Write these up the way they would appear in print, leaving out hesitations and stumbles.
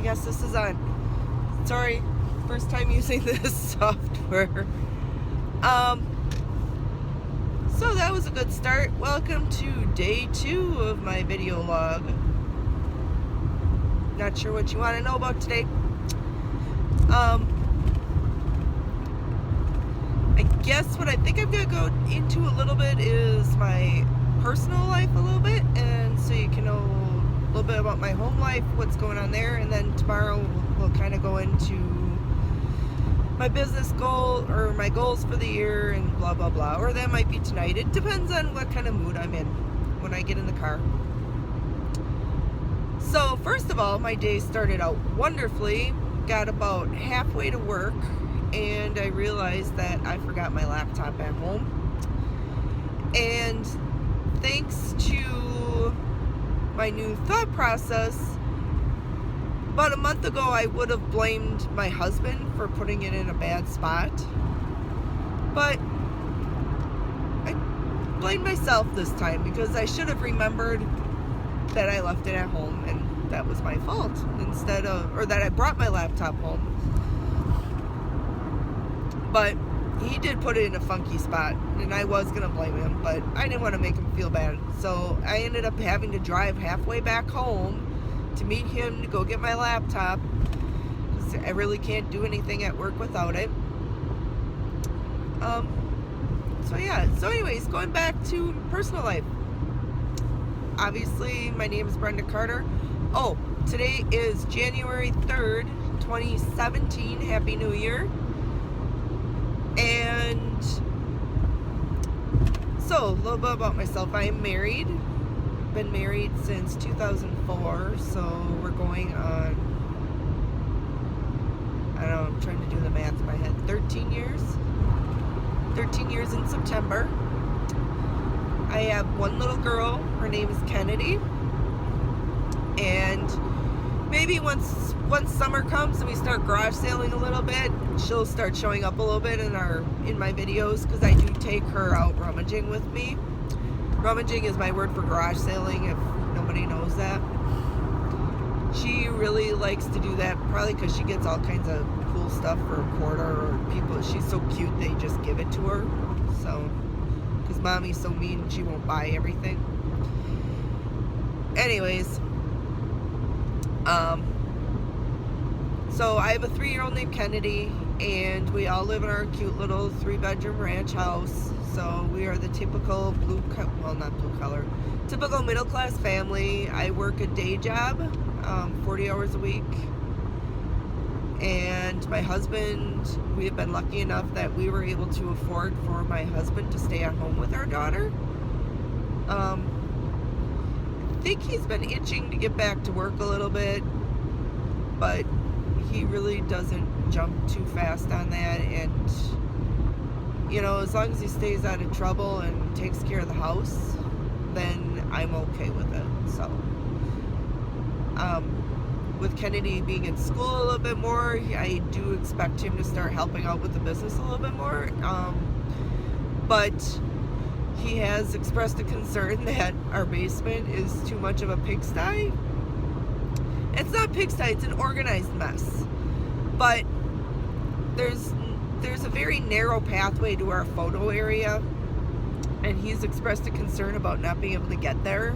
guess this is on. Sorry, first time using this software. So that was a good start. Welcome to day 2 of my video log. Not sure what you want to know about today. I guess what I think I'm going to go into a little bit is my personal life a little bit, and so you can know a little bit about my home life, what's going on there, and then tomorrow we'll kind of go into my business goal or my goals for the year and blah blah blah, or that might be tonight. It depends on what kind of mood I'm in when I get in the car. So first of all, my day started out wonderfully. Got about halfway to work and I realized that I forgot my laptop at home, and thanks to my new thought process, about a month ago I would have blamed my husband for putting it in a bad spot, but I blamed myself this time because I should have remembered that I left it at home and that was my fault, or that I brought my laptop home. But he did put it in a funky spot, and I was going to blame him, but I didn't want to make him feel bad. So I ended up having to drive halfway back home to meet him to go get my laptop, because I really can't do anything at work without it. So anyways, going back to personal life. Obviously, my name is Brenda Carter. Oh, today is January 3rd, 2017. Happy New Year. And so, a little bit about myself. I am married. Been married since 2004, so we're going on, I don't know, I'm trying to do the math in my head, 13 years. 13 years in September. I have one little girl. Her name is Kennedy. And maybe once summer comes and we start garage sailing a little bit, she'll start showing up a little bit in my videos, because I do take her out rummaging with me. Rummaging is my word for garage sailing, if nobody knows that. She really likes to do that, probably because she gets all kinds of cool stuff for a quarter, or people, she's so cute they just give it to her. So, because mommy's so mean, she won't buy everything. Anyways, so I have a 3-year-old named Kennedy, and we all live in our cute little 3-bedroom ranch house. So we are the typical typical middle-class family. I work a day job, 40 hours a week. And my husband, we have been lucky enough that we were able to afford for my husband to stay at home with our daughter. I think he's been itching to get back to work a little bit, but he really doesn't jump too fast on that, and you know, as long as he stays out of trouble and takes care of the house, then I'm okay with it. So with Kennedy being in school a little bit more, I do expect him to start helping out with the business a little bit more, but he has expressed a concern that our basement is too much of a pigsty. It's not pigsty, it's an organized mess. But there's a very narrow pathway to our photo area, and he's expressed a concern about not being able to get there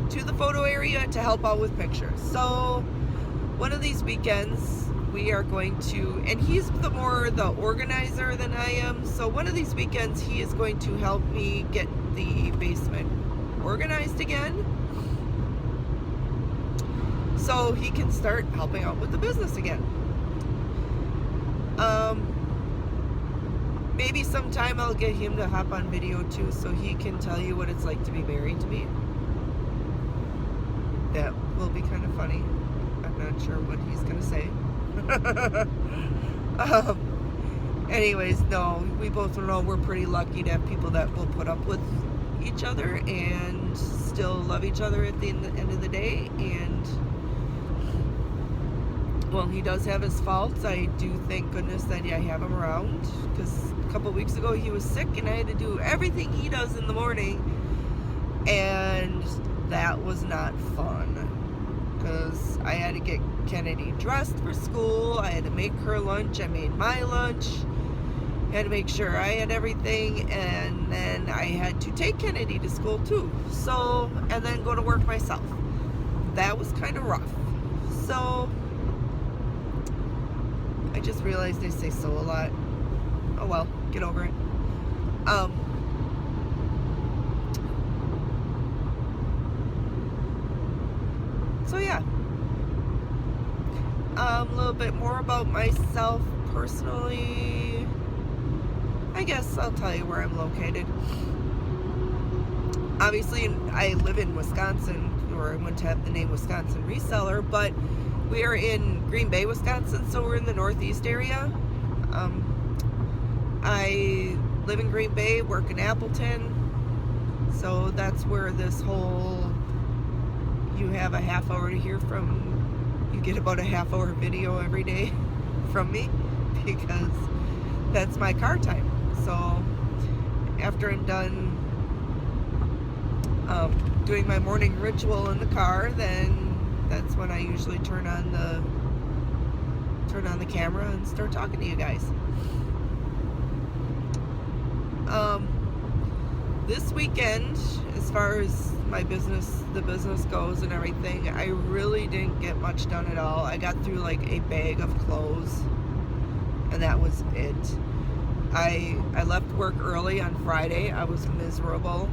to the photo area to help out with pictures. So one of these weekends we are going to, and he's more the organizer than I am, so one of these weekends he is going to help me get the basement organized again, so he can start helping out with the business again. Maybe sometime I'll get him to hop on video too, so he can tell you what it's like to be married to me. That will be kind of funny. I'm not sure what he's gonna say. Anyways, no, we both know we're pretty lucky to have people that will put up with each other and still love each other at the end of the day. And well, he does have his faults. I do thank goodness that I have him around, because a couple weeks ago he was sick and I had to do everything he does in the morning, and that was not fun. because I had to get Kennedy dressed for school. I had to make her lunch. I made my lunch. I had to make sure I had everything, and then I had to take Kennedy to school too. So, and then go to work myself. That was kind of rough. So, I just realized I say so a lot. Oh well, get over it. So yeah. A little bit more about myself personally. I guess I'll tell you where I'm located. Obviously, I live in Wisconsin, or I wouldn't have the name Wisconsin Reseller, but we are in Green Bay, Wisconsin, so we're in the northeast area. I live in Green Bay, work in Appleton, so that's where this whole, you have a half hour to hear from, you get about a half hour video every day from me, because that's my car time. So after I'm done doing my morning ritual in the car, then that's when I usually turn on the camera and start talking to you guys. This weekend, as far as the business goes and everything, I really didn't get much done at all. I got through like a bag of clothes, and that was it. I left work early on Friday. I was miserable,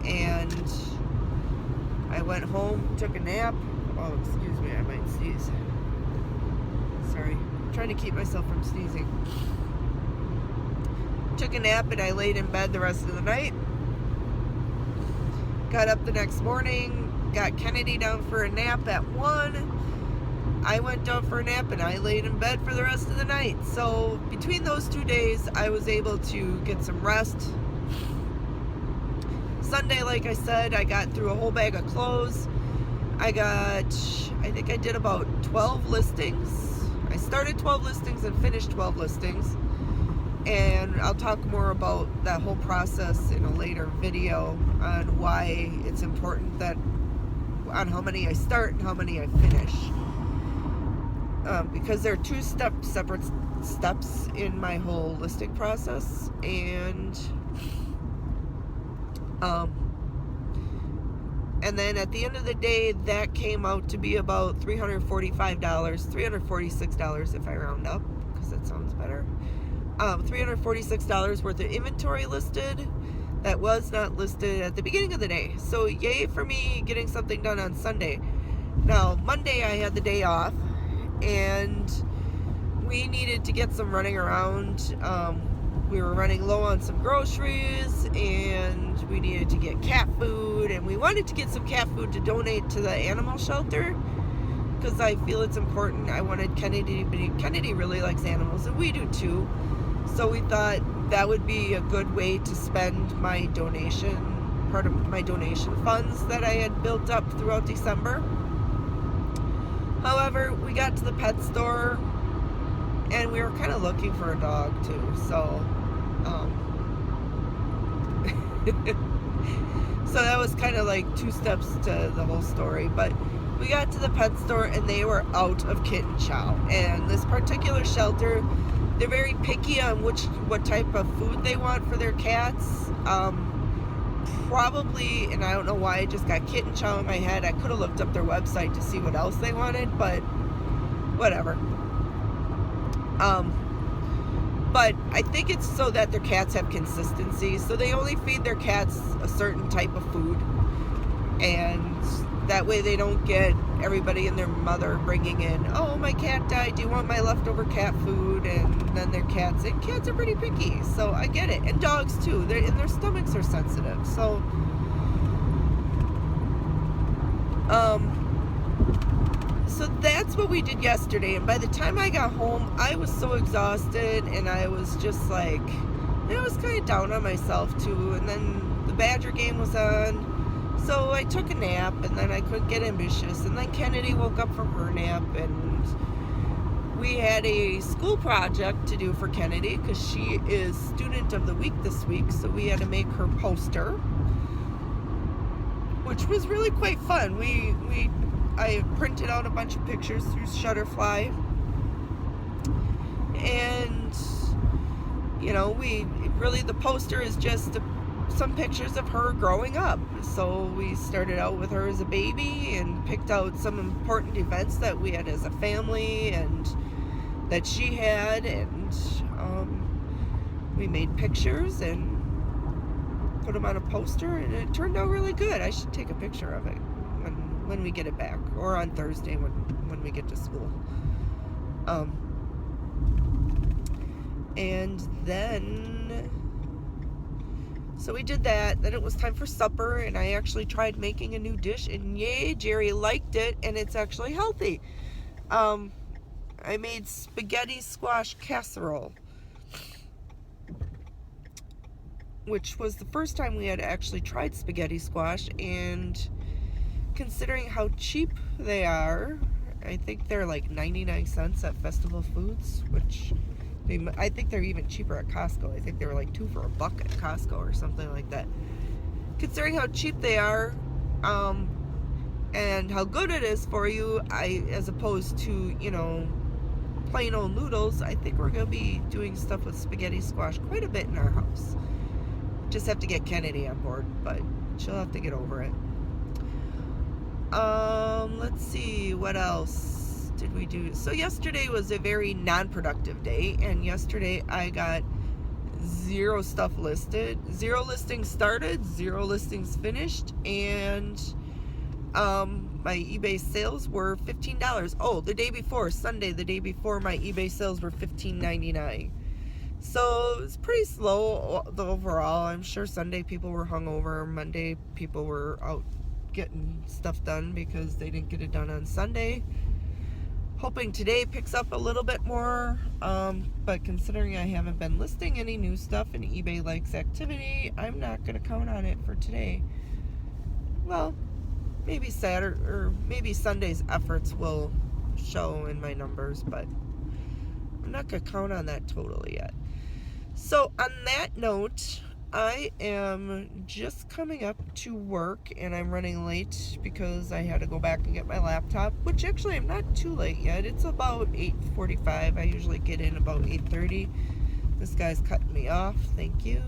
and I went home, took a nap. Oh, excuse me, I might sneeze. Sorry, I'm trying to keep myself from sneezing. Took a nap, and I laid in bed the rest of the night. Got up the next morning, got Kennedy down for a nap at 1. I went down for a nap, and I laid in bed for the rest of the night. So between those 2 days, I was able to get some rest. Sunday, like I said, I got through a whole bag of clothes. I think I did about 12 listings. I started 12 listings and finished 12 listings. And I'll talk more about that whole process in a later video on why it's important on how many I start and how many I finish. Because there are two separate steps in my whole listing process, and then at the end of the day, that came out to be about $345, $346 if I round up, because that sounds better. $346 worth of inventory listed that was not listed at the beginning of the day. So yay for me getting something done on Sunday. Now, Monday I had the day off, and we needed to get some running around. We were running low on some groceries, and we needed to get cat food, and we wanted to get some cat food to donate to the animal shelter, because I feel it's important. I wanted Kennedy really likes animals, and we do too. So we thought that would be a good way to spend my part of my donation funds that I had built up throughout December. However, we got to the pet store, and we were kind of looking for a dog too. So, so that was kind of like 2 steps to the whole story. But we got to the pet store, and they were out of kitten chow. And this particular shelter, they're very picky on what type of food they want for their cats. Probably, and I don't know why I just got kitten chow in my head. I could have looked up their website to see what else they wanted, but whatever. But I think it's so that their cats have consistency. So they only feed their cats a certain type of food, and that way they don't get everybody and their mother bringing in, oh, my cat died, do you want my leftover cat food? And then their cats are pretty picky, so I get it. And dogs too, and their stomachs are sensitive. So so that's what we did yesterday. And by the time I got home, I was so exhausted, and I was just like, I was kind of down on myself too. And then the Badger game was on. So I took a nap, and then I couldn't get ambitious, and then Kennedy woke up from her nap, and we had a school project to do for Kennedy, because she is student of the week this week, so we had to make her poster, which was really quite fun. We I printed out a bunch of pictures through Shutterfly, and the poster is just some pictures of her growing up. So we started out with her as a baby and picked out some important events that we had as a family and that she had, and we made pictures and put them on a poster, and it turned out really good. I should take a picture of it when we get it back, or on Thursday when we get to school. And then, so we did that. Then it was time for supper, and I actually tried making a new dish, and yay, Jerry liked it, and it's actually healthy. I made spaghetti squash casserole, which was the first time we had actually tried spaghetti squash, and considering how cheap they are, I think they're like 99 cents at Festival Foods, which I think they're even cheaper at Costco. I think they were like $2 for $1 at Costco or something like that. Considering how cheap they are, and how good it is for you, as opposed to, plain old noodles, I think we're going to be doing stuff with spaghetti squash quite a bit in our house. Just have to get Kennedy on board, but she'll have to get over it. Let's see, what else did we do? So yesterday was a very non-productive day, and yesterday I got 0 stuff listed, 0 listings started, 0 listings finished, and my eBay sales were $15. Oh, the day before, Sunday, the day before, my eBay sales were $15.99. So it's pretty slow overall. I'm sure Sunday people were hungover. Monday people were out getting stuff done because they didn't get it done on Sunday. Hoping today picks up a little bit more. But considering I haven't been listing any new stuff and eBay likes activity, I'm not going to count on it for today. Well, maybe Saturday or maybe Sunday's efforts will show in my numbers, but I'm not going to count on that totally yet. So on that note, I am just coming up to work, and I'm running late because I had to go back and get my laptop, which actually I'm not too late yet. It's about 8:45. I usually get in about 8:30. This guy's cutting me off. Thank you.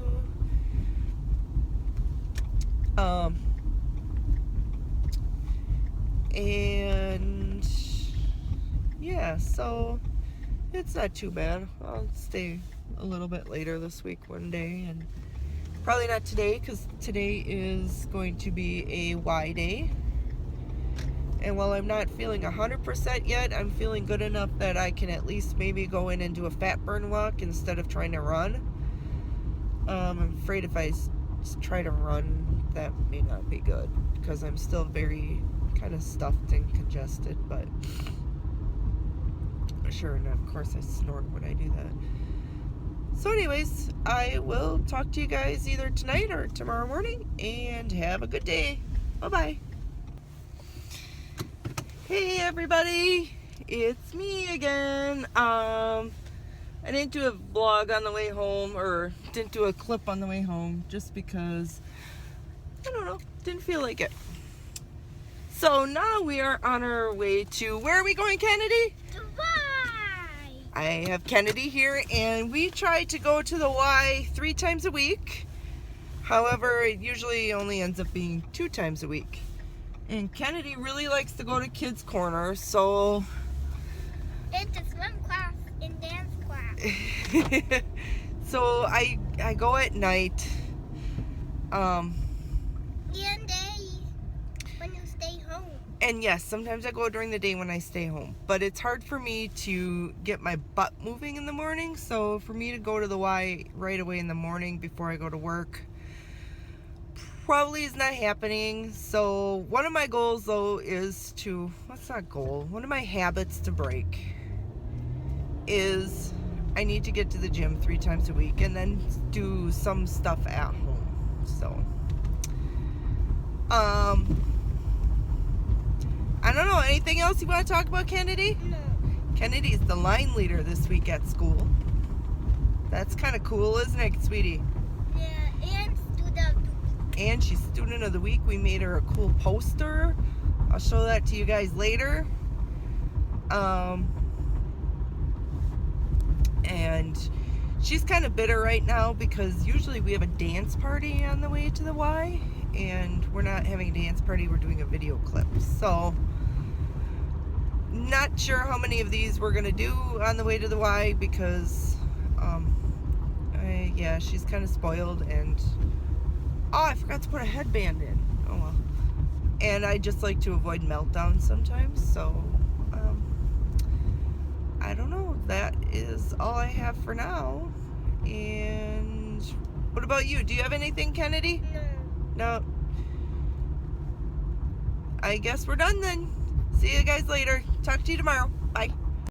And yeah, so it's not too bad. I'll stay a little bit later this week one day, and probably not today because today is going to be a Y day. And while I'm not feeling 100% yet, I'm feeling good enough that I can at least maybe go in and do a fat burn walk instead of trying to run. I'm afraid if I try to run, that may not be good because I'm still very kind of stuffed and congested, but sure, and of course I snort when I do that. So anyways, I will talk to you guys either tonight or tomorrow morning, and have a good day. Bye-bye. Hey everybody, it's me again. I didn't do a vlog on the way home, or didn't do a clip on the way home, just because, I don't know, didn't feel like it. So now we are on our way to, where are we going, Kennedy? Dubai! I have Kennedy here, and we try to go to the Y 3 times a week. However, it usually only ends up being 2 times a week. And Kennedy really likes to go to Kids Corner, so... It's a swim class and dance class. So I go at night. And days when you stay home. And yes, sometimes I go during the day when I stay home. But it's hard for me to get my butt moving in the morning. So for me to go to the Y right away in the morning before I go to work probably is not happening. So one of my goals though is to, what's that goal? One of my habits to break is I need to get to the gym 3 times a week and then do some stuff at home. So I don't know, anything else you want to talk about, Kennedy? No. Kennedy's the line leader this week at school. That's kind of cool, isn't it, sweetie? Yeah, and and she's Student of the Week. We made her a cool poster. I'll show that to you guys later. And she's kind of bitter right now because usually we have a dance party on the way to the Y, and we're not having a dance party, we're doing a video clip. So not sure how many of these we're gonna do on the way to the Y because yeah, she's kind of spoiled, and oh, I forgot to put a headband in. Oh well. And I just like to avoid meltdowns sometimes, so I don't know. That is all I have for now. And what about you? Do you have anything, Kennedy? No. No. I guess we're done then. See you guys later. Talk to you tomorrow.